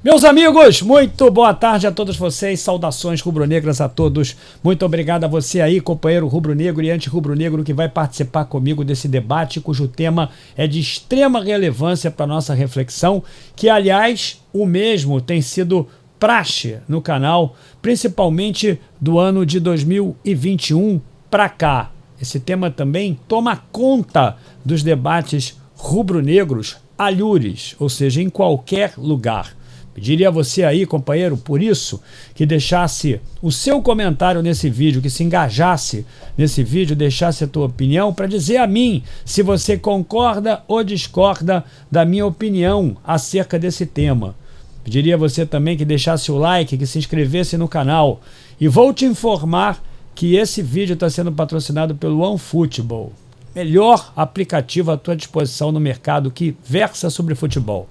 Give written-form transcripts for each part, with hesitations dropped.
Meus amigos, muito boa tarde a todos vocês, saudações rubro-negras a todos, muito obrigado a você aí, companheiro rubro-negro e anti-rubro-negro que vai participar comigo desse debate, cujo tema é de extrema relevância para a nossa reflexão, que aliás, o mesmo tem sido praxe no canal, principalmente do ano de 2021 para cá. Esse tema também toma conta dos debates rubro-negros alhures, ou seja, em qualquer lugar. Pediria a você aí, companheiro, por isso, que deixasse o seu comentário nesse vídeo, que se engajasse nesse vídeo, deixasse a tua opinião para dizer a mim se você concorda ou discorda da minha opinião acerca desse tema. Pediria a você também que deixasse o like, que se inscrevesse no canal. E vou te informar que esse vídeo está sendo patrocinado pelo OneFootball, melhor aplicativo à tua disposição no mercado que versa sobre futebol.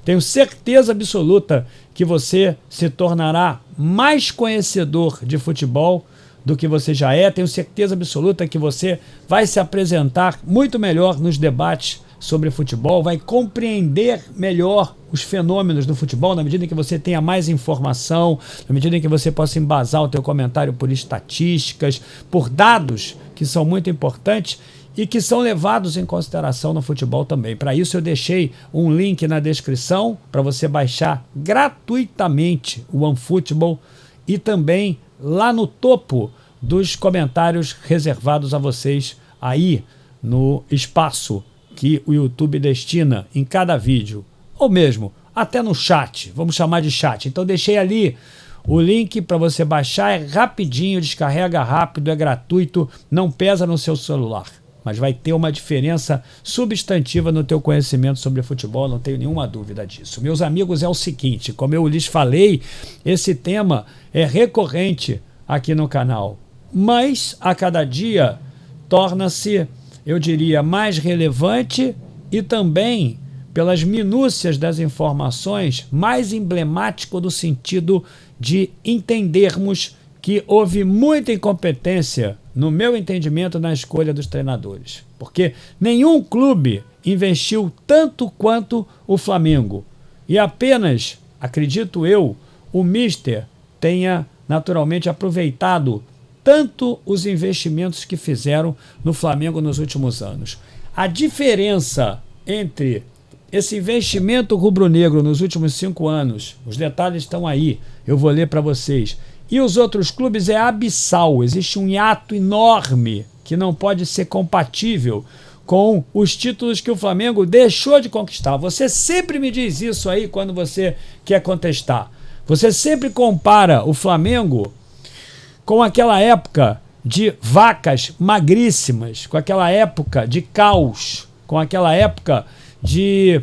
Tenho certeza absoluta que você se tornará mais conhecedor de futebol do que você já é. Tenho certeza absoluta que você vai se apresentar muito melhor nos debates sobre futebol, vai compreender melhor os fenômenos do futebol na medida em que você tenha mais informação, na medida em que você possa embasar o teu comentário por estatísticas, por dados que são muito importantes e que são levados em consideração no futebol também. Para isso eu deixei um link na descrição para você baixar gratuitamente o OneFootball e também lá no topo dos comentários reservados a vocês aí no espaço que o YouTube destina em cada vídeo, ou mesmo até no chat, vamos chamar de chat. Então deixei ali o link para você baixar, é rapidinho, descarrega rápido, é gratuito, não pesa no seu celular, mas vai ter uma diferença substantiva no teu conhecimento sobre futebol, não tenho nenhuma dúvida disso. Meus amigos, é o seguinte, como eu lhes falei, esse tema é recorrente aqui no canal, mas a cada dia torna-se, eu diria, mais relevante e também, pelas minúcias das informações, mais emblemático no sentido de entendermos que houve muita incompetência, no meu entendimento, na escolha dos treinadores. Porque nenhum clube investiu tanto quanto o Flamengo. E apenas, acredito eu, o Mister tenha naturalmente aproveitado tanto os investimentos que fizeram no Flamengo nos últimos anos. A diferença entre esse investimento rubro-negro nos últimos 5 anos, os detalhes estão aí, eu vou ler para vocês, e os outros clubes é abissal. Existe um hiato enorme que não pode ser compatível com os títulos que o Flamengo deixou de conquistar. Você sempre me diz isso aí quando você quer contestar. Você sempre compara o Flamengo com aquela época de vacas magríssimas, com aquela época de caos, com aquela época de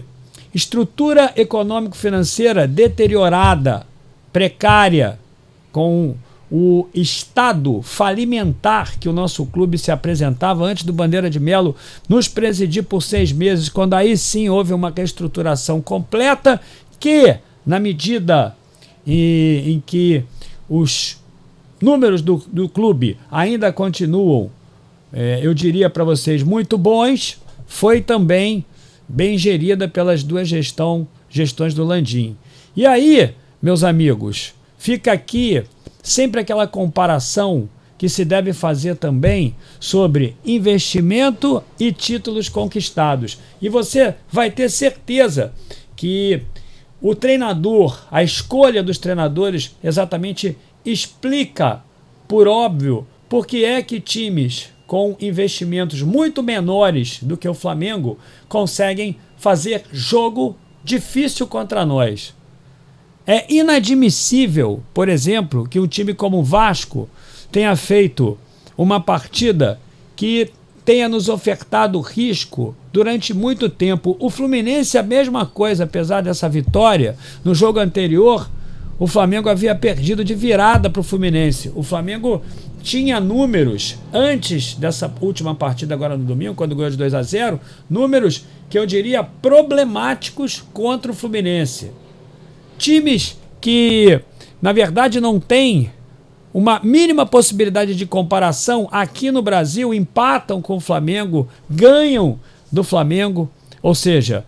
estrutura econômico-financeira deteriorada, precária, com o estado falimentar que o nosso clube se apresentava antes do Bandeira de Melo nos presidir por 6 meses, quando aí sim houve uma reestruturação completa que, na medida em que os números do clube ainda continuam, eu diria para vocês, muito bons, foi também bem gerida pelas duas gestões do Landim. E aí, meus amigos, fica aqui sempre aquela comparação que se deve fazer também sobre investimento e títulos conquistados. E você vai ter certeza que o treinador, a escolha dos treinadores exatamente explica, por óbvio, por que é que times com investimentos muito menores do que o Flamengo conseguem fazer jogo difícil contra nós. É inadmissível, por exemplo, que um time como o Vasco tenha feito uma partida que tenha nos ofertado risco durante muito tempo. O Fluminense, a mesma coisa, apesar dessa vitória. No jogo anterior, o Flamengo havia perdido de virada para o Fluminense. O Flamengo tinha números, antes dessa última partida agora no domingo, quando ganhou de 2-0, números que eu diria problemáticos contra o Fluminense. Times que, na verdade, não têm uma mínima possibilidade de comparação aqui no Brasil, empatam com o Flamengo, ganham do Flamengo. Ou seja,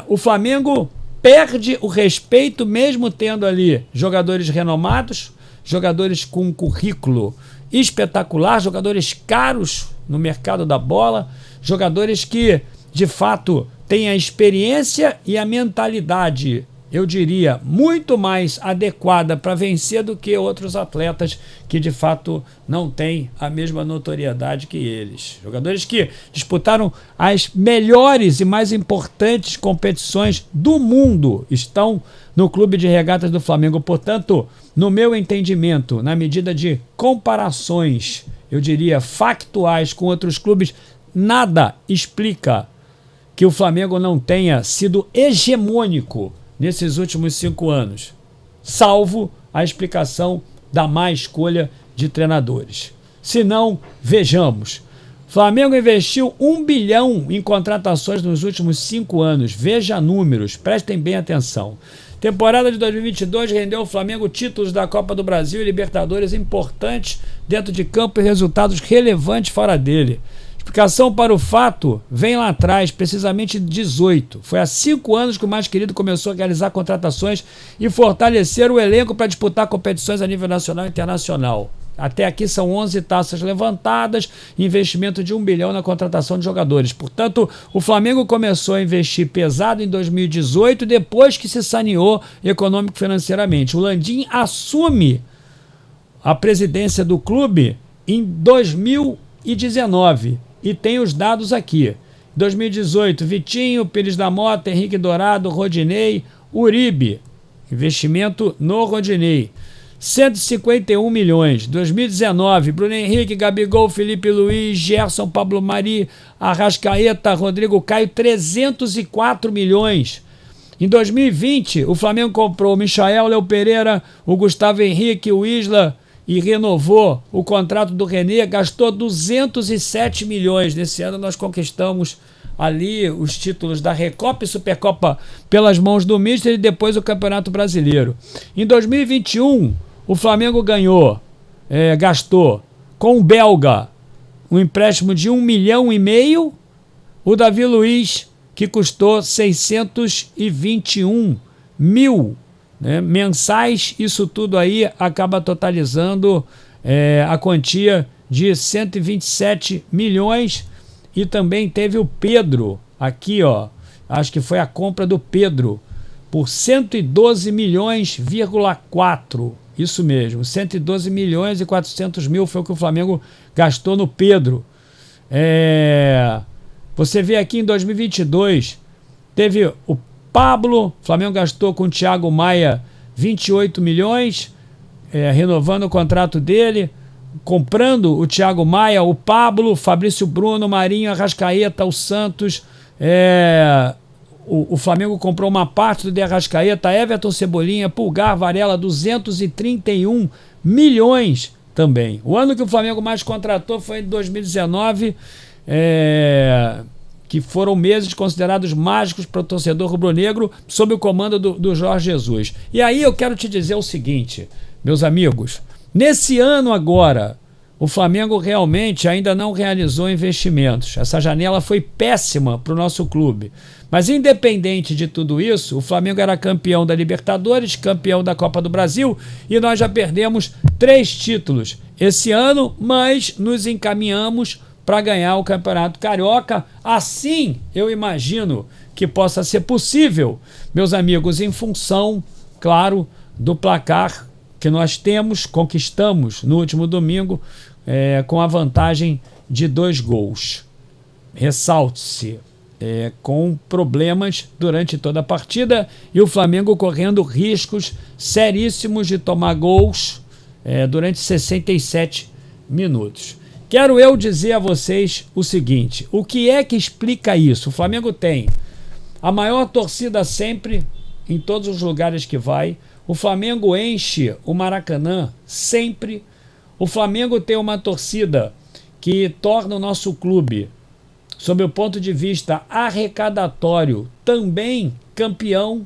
o Flamengo perde o respeito mesmo tendo ali jogadores renomados, jogadores com um currículo espetacular, jogadores caros no mercado da bola, jogadores que de fato têm a experiência e a mentalidade, eu diria, muito mais adequada para vencer do que outros atletas que de fato não têm a mesma notoriedade que eles. Jogadores que disputaram as melhores e mais importantes competições do mundo estão no Clube de Regatas do Flamengo. Portanto, no meu entendimento, na medida de comparações, eu diria, factuais com outros clubes, nada explica que o Flamengo não tenha sido hegemônico nesses últimos 5 anos, salvo a explicação da má escolha de treinadores. Se não, vejamos. Flamengo investiu 1 bilhão em contratações nos últimos 5 anos. Veja números, prestem bem atenção. Temporada de 2022 rendeu ao Flamengo títulos da Copa do Brasil e Libertadores importantes dentro de campo e resultados relevantes fora dele. Explicação para o fato vem lá atrás, precisamente 18. Foi há 5 anos que o mais querido começou a realizar contratações e fortalecer o elenco para disputar competições a nível nacional e internacional. Até aqui são 11 taças levantadas, investimento de 1 bilhão na contratação de jogadores. Portanto, o Flamengo começou a investir pesado em 2018, depois que se saneou econômico-financeiramente. O Landim assume a presidência do clube em 2019 e tem os dados aqui. 2018, Vitinho, Pires da Mota, Henrique Dourado, Rodinei, Uribe. Investimento no Rodinei. 151 milhões. 2019, Bruno Henrique, Gabigol, Felipe Luiz, Gerson, Pablo Mari, Arrascaeta, Rodrigo Caio, 304 milhões. Em 2020, o Flamengo comprou o Michael, Léo Pereira, o Gustavo Henrique, o Isla e renovou o contrato do René, gastou 207 milhões. Nesse ano nós conquistamos ali os títulos da Recopa e Supercopa pelas mãos do Mister e depois o Campeonato Brasileiro. Em 2021, o Flamengo gastou com o belga um empréstimo de 1,5 milhão, o Davi Luiz, que custou 621 mil, né, mensais. Isso tudo aí acaba totalizando a quantia de 127 milhões. E também teve o Pedro, aqui ó, acho que foi a compra do Pedro, por 112 milhões,4. Isso mesmo, 112 milhões e 400 mil foi o que o Flamengo gastou no Pedro. Você vê aqui em 2022, teve o Pablo, o Flamengo gastou com o Thiago Maia 28 milhões, renovando o contrato dele, comprando o Thiago Maia, o Pablo, Fabrício Bruno, Marinho, Arrascaeta, o Santos. O Flamengo comprou uma parte do De Arrascaeta, Everton, Cebolinha, Pulgar, Varela, 231 milhões também. O ano que o Flamengo mais contratou foi em 2019, que foram meses considerados mágicos para o torcedor rubro-negro, sob o comando do Jorge Jesus. E aí eu quero te dizer o seguinte, meus amigos, nesse ano agora, o Flamengo realmente ainda não realizou investimentos. Essa janela foi péssima para o nosso clube. Mas independente de tudo isso, o Flamengo era campeão da Libertadores, campeão da Copa do Brasil e nós já perdemos 3 títulos esse ano, mas nos encaminhamos para ganhar o Campeonato Carioca. Assim, eu imagino que possa ser possível, meus amigos, em função, claro, do placar que nós conquistamos no último domingo, com a vantagem de 2 gols. Ressalte-se, com problemas durante toda a partida e o Flamengo correndo riscos seríssimos de tomar gols durante 67 minutos. Quero eu dizer a vocês o seguinte, o que é que explica isso? O Flamengo tem a maior torcida sempre, em todos os lugares que vai. O Flamengo enche o Maracanã sempre. O Flamengo tem uma torcida que torna o nosso clube, sob o ponto de vista arrecadatório, também campeão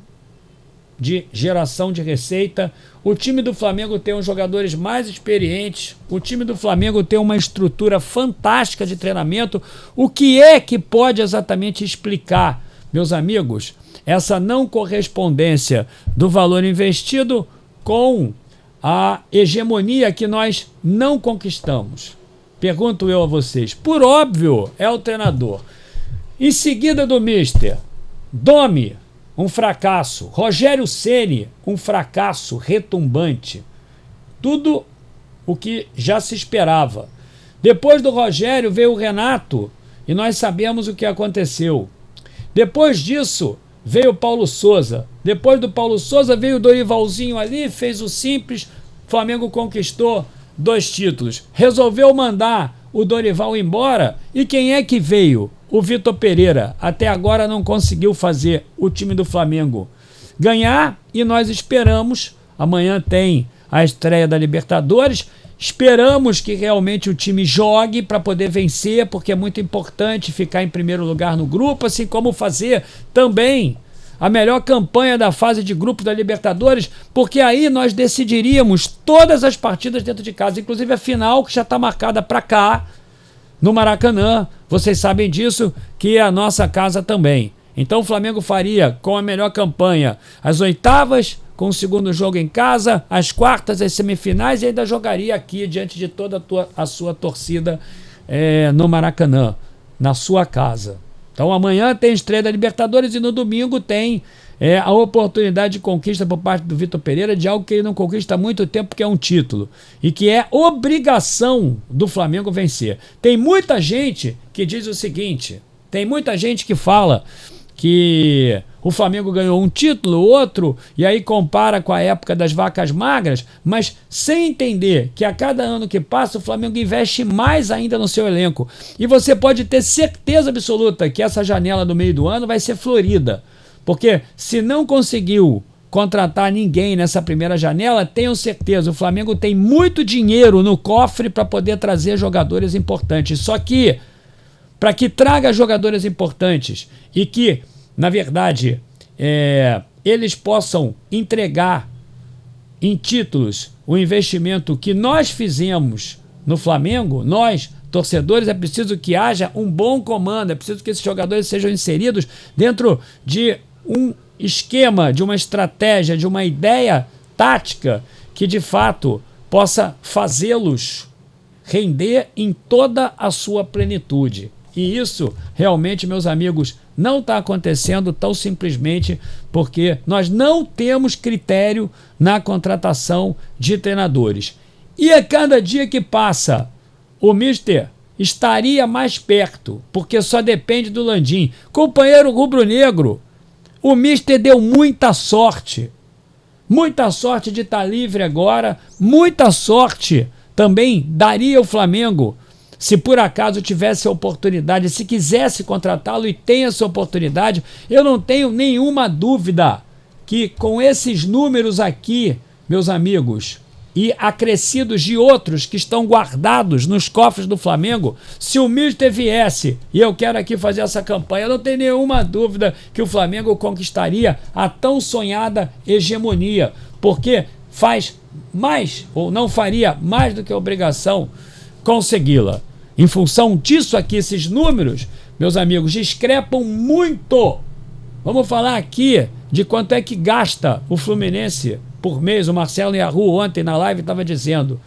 de geração de receita. O time do Flamengo tem os jogadores mais experientes. O time do Flamengo tem uma estrutura fantástica de treinamento. O que é que pode exatamente explicar meus amigos, essa não correspondência do valor investido com a hegemonia que nós não conquistamos? Pergunto eu a vocês. Por óbvio, é o treinador. Em seguida do Mister, Domi, um fracasso. Rogério Ceni, um fracasso retumbante. Tudo o que já se esperava. Depois do Rogério veio o Renato e nós sabemos o que aconteceu. Depois disso veio o Paulo Souza. Depois do Paulo Souza veio o Dorivalzinho ali, fez o simples, o Flamengo conquistou 2 títulos. Resolveu mandar o Dorival embora e quem é que veio? O Vitor Pereira. Até agora não conseguiu fazer o time do Flamengo ganhar e nós esperamos, amanhã tem a estreia da Libertadores, esperamos que realmente o time jogue para poder vencer, porque é muito importante ficar em primeiro lugar no grupo, assim como fazer também a melhor campanha da fase de grupos da Libertadores, porque aí nós decidiríamos todas as partidas dentro de casa, inclusive a final que já está marcada para cá, no Maracanã. Vocês sabem disso, que é a nossa casa também. Então o Flamengo faria com a melhor campanha as oitavas, com o segundo jogo em casa, as quartas, as semifinais e ainda jogaria aqui diante de toda a sua torcida no Maracanã, na sua casa. Então amanhã tem estreia da Libertadores e no domingo tem a oportunidade de conquista por parte do Vitor Pereira de algo que ele não conquista há muito tempo, que é um título. E que é obrigação do Flamengo vencer. Tem muita gente que diz o seguinte, tem muita gente que fala que o Flamengo ganhou um título, outro, e aí compara com a época das vacas magras, mas sem entender que a cada ano que passa o Flamengo investe mais ainda no seu elenco. E você pode ter certeza absoluta que essa janela do meio do ano vai ser florida. Porque se não conseguiu contratar ninguém nessa primeira janela, tenham certeza, o Flamengo tem muito dinheiro no cofre para poder trazer jogadores importantes. Só que, para que traga jogadores importantes e que, na verdade, eles possam entregar em títulos o investimento que nós fizemos no Flamengo, nós, torcedores, é preciso que haja um bom comando, é preciso que esses jogadores sejam inseridos dentro de um esquema, de uma estratégia, de uma ideia tática que de fato possa fazê-los render em toda a sua plenitude. E isso realmente, meus amigos, não está acontecendo tão simplesmente porque nós não temos critério na contratação de treinadores. E a cada dia que passa, o Mister estaria mais perto, porque só depende do Landim. Companheiro rubro-negro, o Mister deu muita sorte de estar livre agora, muita sorte também daria o Flamengo se por acaso tivesse a oportunidade, se quisesse contratá-lo e tem essa oportunidade. Eu não tenho nenhuma dúvida que com esses números aqui, meus amigos, e acrescidos de outros que estão guardados nos cofres do Flamengo, se o Mister viesse, e eu quero aqui fazer essa campanha, eu não tenho nenhuma dúvida que o Flamengo conquistaria a tão sonhada hegemonia, porque faz mais, ou não faria mais do que a obrigação consegui-la. Em função disso aqui, esses números, meus amigos, discrepam muito. Vamos falar aqui de quanto é que gasta o Fluminense por mês. O Marcelo Yahoo ontem na live estava dizendo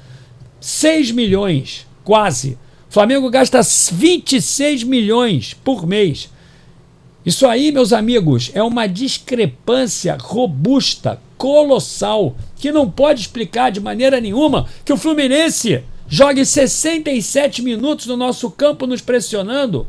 6 milhões, quase. O Flamengo gasta 26 milhões por mês. Isso aí, meus amigos, é uma discrepância robusta, colossal, que não pode explicar de maneira nenhuma que o Fluminense jogue 67 minutos no nosso campo nos pressionando,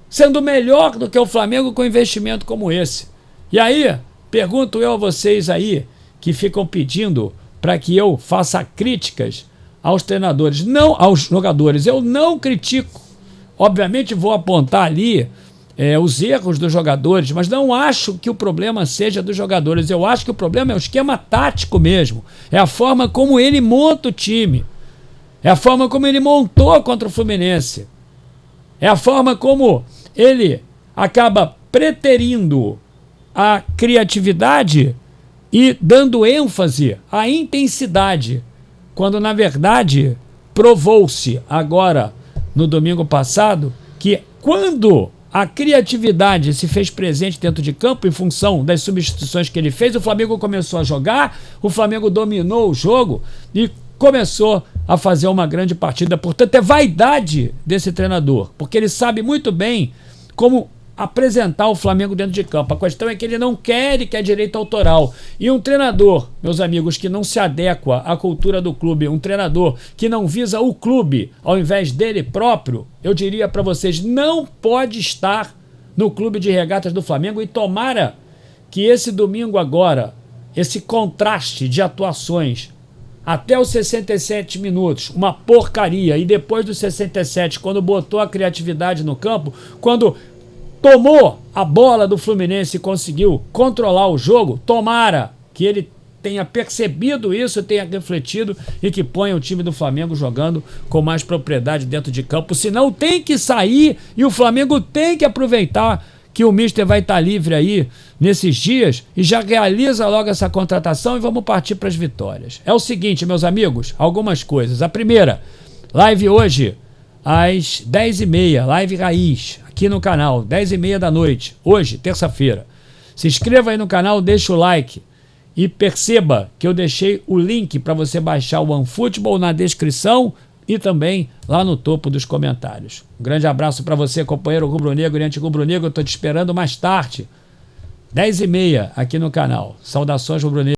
sendo melhor do que o Flamengo com investimento como esse. E aí, pergunto eu a vocês aí, que ficam pedindo para que eu faça críticas aos treinadores, não aos jogadores. Eu não critico. Obviamente vou apontar ali os erros dos jogadores, mas não acho que o problema seja dos jogadores. Eu acho que o problema é o esquema tático mesmo. É a forma como ele monta o time. É a forma como ele montou contra o Fluminense. É a forma como ele acaba preterindo a criatividade e dando ênfase à intensidade, quando na verdade provou-se agora no domingo passado que quando a criatividade se fez presente dentro de campo em função das substituições que ele fez. O Flamengo começou a jogar, o Flamengo dominou o jogo e começou a fazer uma grande partida. Portanto, é vaidade desse treinador, porque ele sabe muito bem como apresentar o Flamengo dentro de campo. A questão é que ele não quer e quer direito autoral. E um treinador, meus amigos, que não se adequa à cultura do clube, um treinador que não visa o clube ao invés dele próprio, eu diria para vocês, não pode estar no clube de regatas do Flamengo. E tomara que esse domingo agora, esse contraste de atuações até os 67 minutos, uma porcaria, e depois dos 67, quando botou a criatividade no campo, quando tomou a bola do Fluminense e conseguiu controlar o jogo, tomara que ele tenha percebido isso, tenha refletido e que ponha o time do Flamengo jogando com mais propriedade dentro de campo. Senão tem que sair e o Flamengo tem que aproveitar que o Mister vai estar livre aí nesses dias e já realiza logo essa contratação e vamos partir para as vitórias. É o seguinte, meus amigos, algumas coisas. A primeira, live hoje às 10h30, live raiz, aqui no canal, 10h30 da noite, hoje, terça-feira. Se inscreva aí no canal, deixa o like e perceba que eu deixei o link para você baixar o OneFootball na descrição e também lá no topo dos comentários. Um grande abraço para você, companheiro rubro-negro e anti-rubro-negro. Eu estou te esperando mais tarde, 10h30 aqui no canal. Saudações rubro-negro.